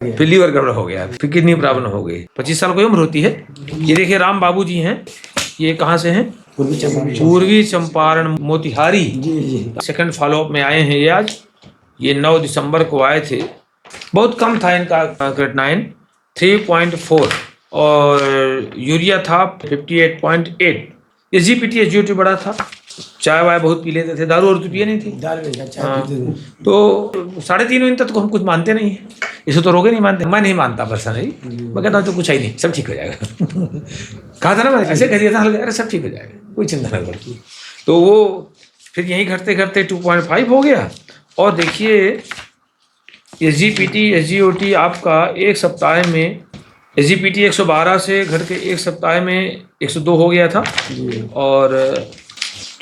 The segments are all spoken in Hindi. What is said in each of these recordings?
फिर लीवर गड़बड़ हो गया, फिर किडनी प्रॉब्लम हो गई। 25 साल की उम्र होती है। ये देखिए राम बाबू जी हैं, ये कहाँ से हैं? पूर्वी चंपारण मोतिहारी। सेकंड फॉलोअप में आए हैं ये आज। ये 9 दिसंबर को आए थे। बहुत कम था इनका क्रेटिनाइन 3.4 और यूरिया था 58.8। SGPT SGOT बड़ा था। चाय वाय बहुत पी लेते थे, दारू और तो पिए नहीं थी। तो 3.5 महीने तक तो हम कुछ मानते नहीं है, इसे तो रोगे नहीं मानते। मैं नहीं मानता पर्सनली, मैं कहता हूँ तो कुछ है ही नहीं, सब ठीक हो जाएगा। कहा था ना मैंने, ऐसे कह दिया था, अरे सब ठीक हो जाएगा, कोई चिंता ना करो। तो वो फिर यहीं घटते घटते 2.5 हो गया। और देखिए SGPT SGOT आपका एक सप्ताह में, SGPT 112 से घट के एक सप्ताह में 102 हो गया था और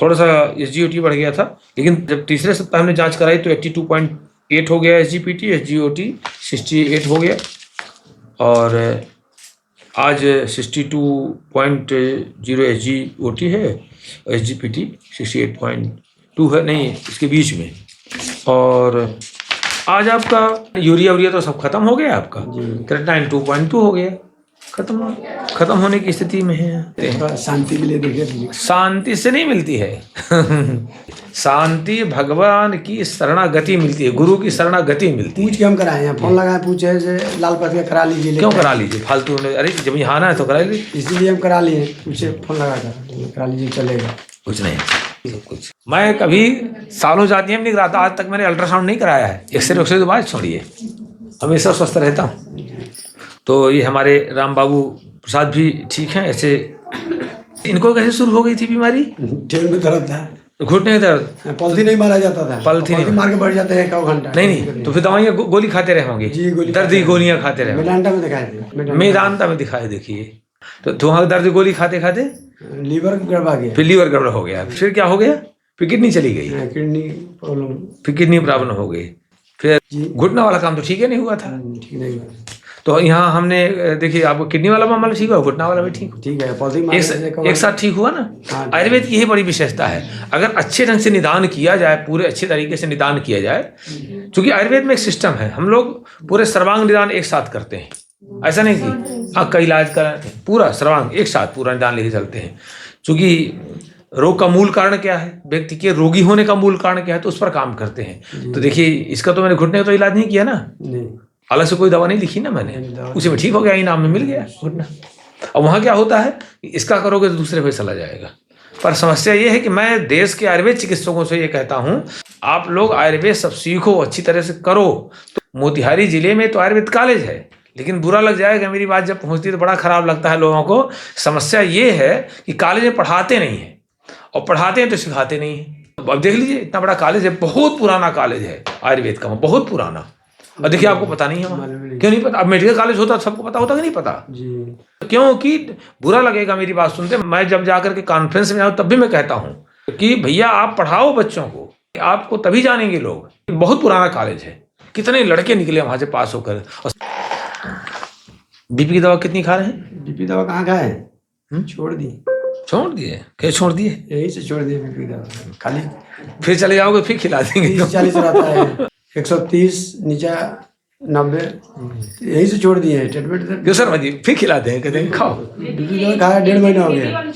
थोड़ा सा SGOT बढ़ गया था। लेकिन जब तीसरे सप्ताह में जांच कराई तो 82.8 हो गया SGPT, SGOT 68 हो गया और आज 62.0 SGOT है, SGPT 68.2 है, नहीं इसके बीच में। और आज आपका यूरिया तो सब खत्म हो गया आपका, क्रेटिनाइन 2.2 हो गया, खत्म होने की स्थिति में है। शांति के लिए देखिए, शांति से नहीं मिलती है। शांति भगवान की शरणागति मिलती है, गुरु की शरणागति मिलती है। पूछ के हम कराए हैं, फोन लगाए पूछे लाल पतिया करा लीजिए। क्यों करा लीजिए फालतू में? अरे जब यहाँ आना है तो करा लीजिए। इसीलिए हम करा लिए, पूछे फोन लगा कर करा लीजिए, चलेगा। कुछ नहीं, सब कुछ। मैं कभी सालों जाती नहीं कराता, आज तक मैंने अल्ट्रासाउंड नहीं कराया है। एक्सरे तो बात छोड़िए, हमेशा स्वस्थ रहता हूँ। तो ये हमारे राम बाबू प्रसाद भी ठीक हैं। ऐसे इनको कैसे शुरू हो गई थी बीमारी? ठेल में दर्द था, घुटने में दर्द। पॉलिथीन नहीं मारा जाता था, पॉलिथीन मार के बढ़ जाते हैं 1 घंटा। नहीं, तो फिर दवाइयाँ गोली खाते रहे होंगे? जी, दर्द की गोलियाँ खाते रहे। मेदांता में दिखाए थे, मेदांता में दिखाए। देखिए तो वहाँ दर्द गोली खाते खाते लीवर गड़बड़ा गया, फिर लीवर गड़बड़ हो गया, फिर क्या हो गया? फिर किडनी चली गई, किडनी प्रॉब्लम, फिर किडनी प्रॉब्लम हो गई। फिर घुटना वाला काम तो ठीक है नहीं हुआ था। ठीक नहीं हुआ। तो यहाँ हमने देखिए आपको किडनी वाला मामला ठीक हुआ, घुटना वाला भी ठीक है, एक साथ ठीक हुआ ना। आयुर्वेद की यही बड़ी विशेषता है, अगर अच्छे ढंग से निदान किया जाए, पूरे अच्छे तरीके से निदान किया जाए। क्योंकि आयुर्वेद में एक सिस्टम है, हम लोग पूरे सर्वांग निदान एक साथ करते हैं। ऐसा नहीं कि आँख का इलाज करा, पूरा सर्वांग एक साथ पूरा निदान लेके चलते हैं। क्योंकि रोग का मूल कारण क्या है, व्यक्ति के रोगी होने का मूल कारण क्या है, तो उस पर काम करते हैं। तो देखिए इसका तो मैंने घुटने का तो इलाज नहीं किया ना, अलग से कोई दवा नहीं लिखी ना मैंने, उसी में ठीक हो गया, इनाम में मिल गया घुटना। और वहाँ क्या होता है, इसका करोगे तो दूसरे पे चला जाएगा। पर समस्या ये है कि मैं देश के आयुर्वेद चिकित्सकों से ये कहता हूँ, आप लोग आयुर्वेद सब सीखो, अच्छी तरह से करो। तो मोतिहारी जिले में तो आयुर्वेद कॉलेज है, लेकिन बुरा लग जाएगा मेरी बात जब पहुँचती है तो बड़ा खराब लगता है लोगों को। समस्या ये है कि कॉलेज में पढ़ाते नहीं है, और पढ़ाते हैं तो सिखाते नहीं है। अब देख लीजिए, इतना बड़ा कॉलेज है, बहुत पुराना कॉलेज है आयुर्वेद का, बहुत पुराना। और देखिए आपको पता नहीं है वहाँ, क्यों नहीं पता? अब मेडिकल कॉलेज होता तो सबको पता होता कि नहीं पता? क्योंकि बुरा लगेगा मेरी बात सुनते। मैं जब जाकर के कॉन्फ्रेंस में आऊँ तब भी मैं कहता हूँ कि भैया आप पढ़ाओ बच्चों को, आपको तभी जानेंगे लोग। बहुत पुराना कॉलेज है, कितने लड़के निकले वहाँ से पास होकर। बीपी की दवा कितनी खा रहे हैं? बीपी दवा कहाँ खाए? छोड़ दिए। क्या छोड़ दिए? यही से छोड़ दिए बीपी दवा, खाली फिर चले जाओगे, फिर खिला देंगे। 40 रहता है, 130 नीचा 90, यही से छोड़ दिए ट्रीटमेंट। क्यों सर भाजी फिर खिला दें, कहते हैं खाओ। बीपी दवा खाया 1.5 महीना हो गया,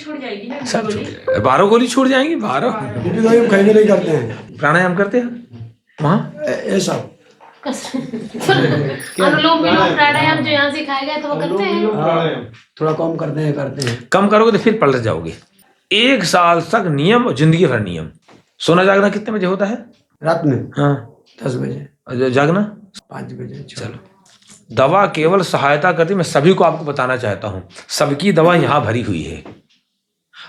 सब छूट जाएगा। 12 गोली छूट जाएंगी, 12। बीपी दवा हम खाई नहीं करते हैं, प्राणायाम करते हैं वहाँ ये सब अनुलोम विलोम प्राणायाम जो यहाँ सिखाया गया तो वो करते हैं। थोड़ा कम करते हैं। कम करोगे तो फिर पलट जाओगे। 1 साल तक नियम, जिंदगी भर नियम। सोना जागना कितने बजे होता है? रात में हाँ 10 बजे, जागना 5 बजे। चलो, दवा केवल सहायता करती। मैं सभी को आपको बताना चाहता हूँ, सबकी दवा यहाँ भरी हुई है।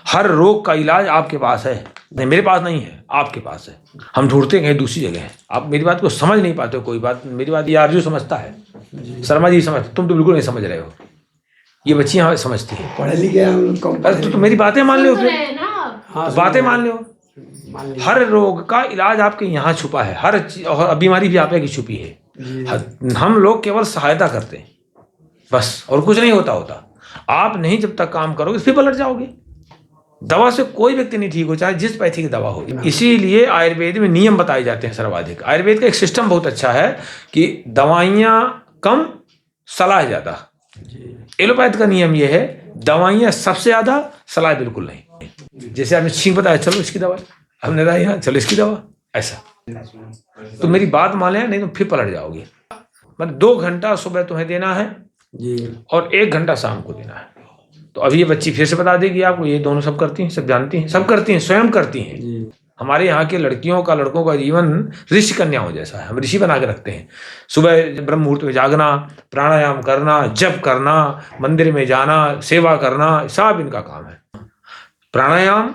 हर रोग का इलाज आपके पास है, नहीं मेरे पास नहीं है, आपके पास है। हम ढूंढते कहीं दूसरी जगह है। आप मेरी बात को समझ नहीं पाते हो। कोई बात, मेरी बात ये आरजू समझता है, शर्मा जी समझ, तुम तो बिल्कुल नहीं समझ रहे हो। ये बच्चियाँ समझती हैं, पढ़े लिखे हम कम। तो मेरी बातें मान लो, फिर हाँ, बातें मान लो। हर रोग का इलाज आपके यहाँ छुपा है, हर बीमारी भी आपकी छुपी है। हम लोग केवल सहायता करते हैं बस, और कुछ नहीं होता। आप नहीं जब तक काम करोगे फिर पलट जाओगे। दवा से कोई व्यक्ति नहीं ठीक हो, चाहे जिस पैथी की दवा हो। इसीलिए आयुर्वेद में नियम बताए जाते हैं सर्वाधिक। आयुर्वेद का एक सिस्टम बहुत अच्छा है कि दवाइयाँ कम, सलाह ज़्यादा। एलोपैथ का नियम यह है, दवाइयाँ सबसे ज़्यादा, सलाह बिल्कुल नहीं। जैसे आपने छींक बताया, चलो इसकी दवा, हमने कहा यहाँ चलो इसकी दवा, ऐसा। तो मेरी बात मान लें, नहीं तो फिर पलट जाओगे। मतलब 2 घंटा सुबह तुम्हें देना है और 1 घंटा शाम को देना है। तो अभी ये बच्ची फिर से बता देगी आपको, ये दोनों सब करती हैं, सब जानती हैं, सब करती हैं, स्वयं करती हैं। हमारे यहाँ के लड़कियों का, लड़कों का जीवन ऋषि कन्याओं जैसा है, हम ऋषि बना के रखते हैं। सुबह ब्रह्म मुहूर्त में जागना, प्राणायाम करना, जप करना, मंदिर में जाना, सेवा करना, सब इनका काम है। प्राणायाम,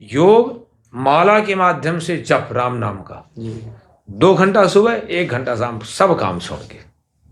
योग, माला के माध्यम से जप राम नाम का, 2 घंटा सुबह 1 घंटा शाम, सब काम छोड़ के।